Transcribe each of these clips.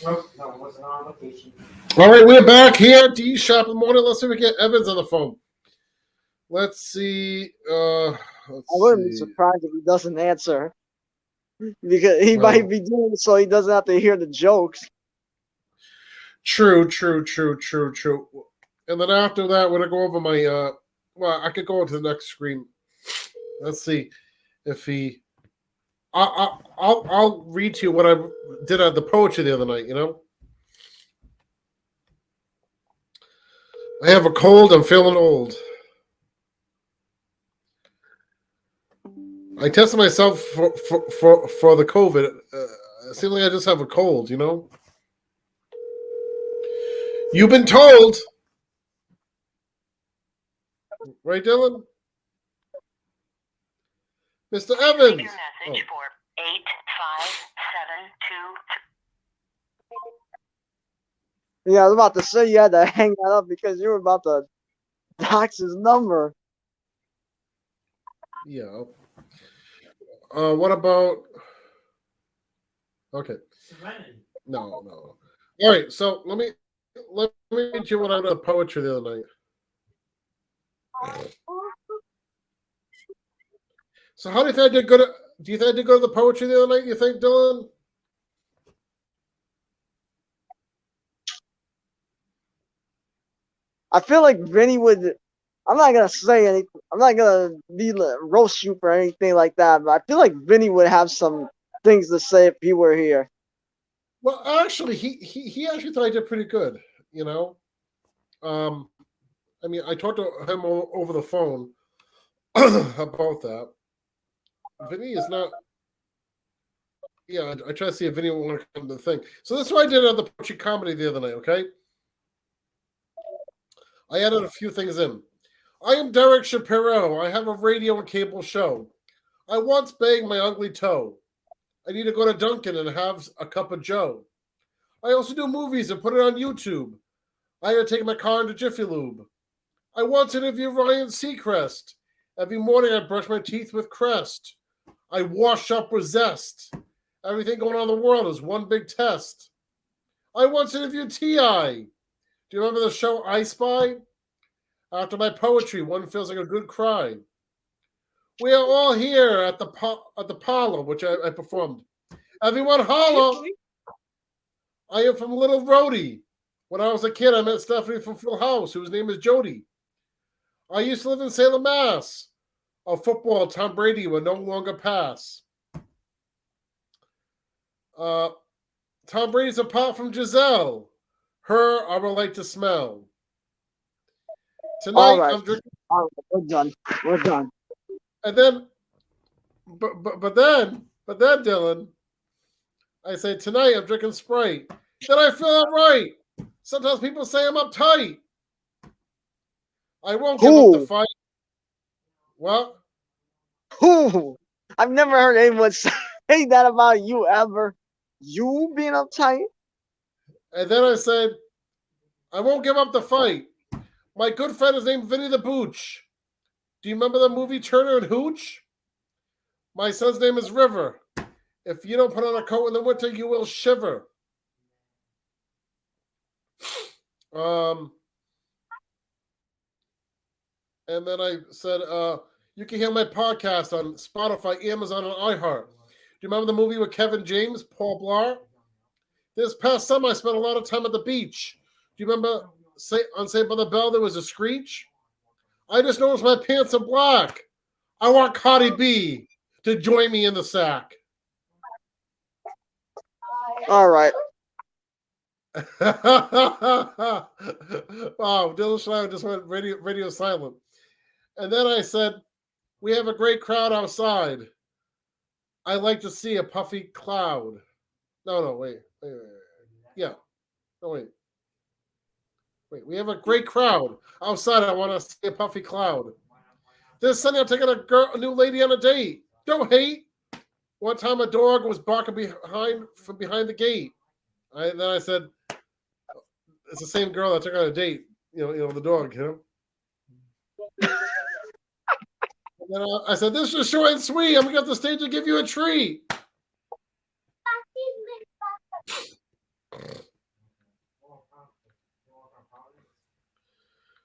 Oh, no, it wasn't on location. All right, we're back here at the Shap in the morning. Let's see if we get Evans on the phone. Let's see. I wouldn't be surprised if he doesn't answer because he might be doing it so he doesn't have to hear the jokes. True. And then after that, we're gonna go over my. Well, I could go into the next screen. Let's see if he. I'll read to you what I did at the poetry the other night. You know, I have a cold. I'm feeling old. I tested myself for the COVID. It seems like I just have a cold. You know. You've been told, right, Dylan? Mr. Evans. Leave your message for 85722. Yeah, I was about to say you had to hang that up because you were about to dox his number. Yeah. What about? Okay. No. All right. So let me read you what I wrote poetry the other night. So how do you think I did good? Do you think I did good at the poetry the other night? You think, Dylan? I feel like Vinny would. I'm not gonna say anything. I'm not gonna roast you for anything like that. But I feel like Vinny would have some things to say if he were here. Well, actually, he actually thought I did pretty good. You know, I mean, I talked to him over the phone about that. Vinny is not. Yeah, I try to see if Vinny will want to come to the thing. So this is what I did on the poetry comedy the other night. Okay, I added a few things in. I am Derek Shapiro. I have a radio and cable show. I once banged my ugly toe. I need to go to Dunkin' and have a cup of Joe. I also do movies and put it on YouTube. I had to take my car into Jiffy Lube. I once interviewed Ryan Seacrest. Every morning I brush my teeth with Crest. I wash up with zest. Everything going on in the world is one big test. I once interviewed T.I. Do you remember the show I Spy? After my poetry, one feels like a good cry. We are all here at the parlor, which I performed. Everyone holla! I am from Little Rhodey. When I was a kid, I met Stephanie from Full House, whose name is Jody. I used to live in Salem, Mass. A football, Tom Brady would no longer pass. Tom Brady's apart from Giselle. Her I would like to smell. Tonight, all right. I'm drinking. All right, we're done. And then, but then, Dylan, I say tonight I'm drinking Sprite. Then I feel all right. Sometimes people say I'm uptight. I won't give up the fight. What? Who? I've never heard anyone say that about you ever. You being uptight? And then I said, I won't give up the fight. My good friend is named Vinny the Booch. Do you remember the movie Turner and Hooch? My son's name is River. If you don't put on a coat in the winter, you will shiver. And then I said, you can hear my podcast on Spotify, Amazon, and iHeart. Do you remember the movie with Kevin James, Paul Blart? This past summer, I spent a lot of time at the beach. Do you remember on Saved by the Bell there was a screech? I just noticed my pants are black. I want Cardi B to join me in the sack. All right. Wow, Dylan Schleier just went radio silent. And then I said, we have a great crowd outside. I like to see a puffy cloud. No, wait. Yeah. No, wait. We have a great crowd outside. I want to see a puffy cloud. This Sunday, I'm taking a new lady on a date. Don't hate. One time, a dog was barking from behind the gate. Then I said, "It's the same girl that took her on a date. You know the dog. You know." And then I said, "This is short and sweet. I'm gonna get the stage to give you a treat."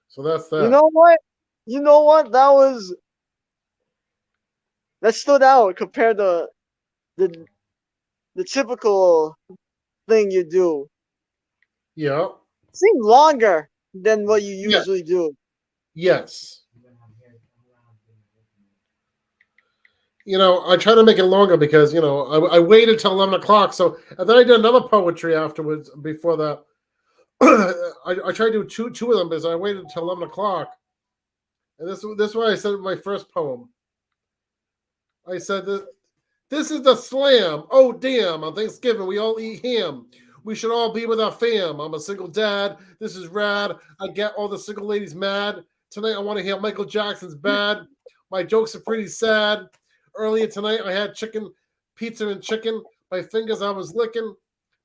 So that's that. You know what? You know what? That stood out compared to the the typical thing you do. Yeah. Seemed longer than what you Yeah. usually do. Yes. I try to make it longer because I waited till 11 o'clock. So and then I did another poetry afterwards. Before that, I tried to do two of them because I waited till 11 o'clock. And this is why I said my first poem. I said this is the slam. Oh damn! On Thanksgiving we all eat ham. We should all be with our fam. I'm a single dad. This is rad. I get all the single ladies mad. Tonight I want to hear Michael Jackson's Bad. My jokes are pretty sad. Earlier tonight I had chicken, pizza and chicken. My fingers I was licking.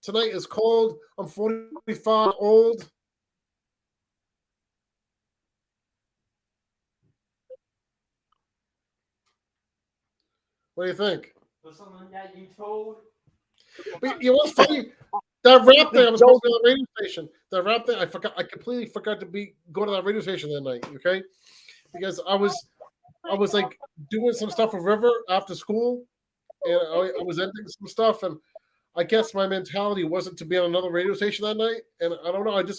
Tonight is cold. I'm 45 old. What do you think? For something that you told. But what's funny? That rap thing I was supposed Joke. to be on the radio station. That rap thing I forgot. I completely forgot to go to that radio station that night. Okay, because I was like doing some stuff with River after school, and I was ending some stuff, and I guess my mentality wasn't to be on another radio station that night, and I don't know. It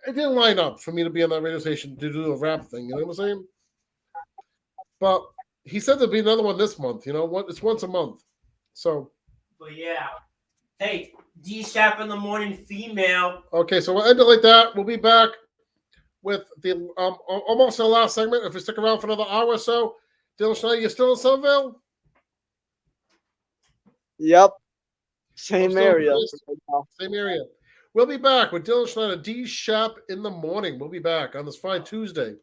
didn't line up for me to be on that radio station to do a rap thing. You know what I'm saying? But he said there'd be another one this month. It's once a month, so. But yeah. Hey, D Shap in the morning female. Okay, so we'll end it like that. We'll be back with the almost the last segment. If we stick around for another hour or so, Dylan Schneider, you still in Sunville? Yep. I'm Same still in area. Vegas. Same area. We'll be back with Dylan Schneider, D Shap in the morning. We'll be back on this fine Tuesday.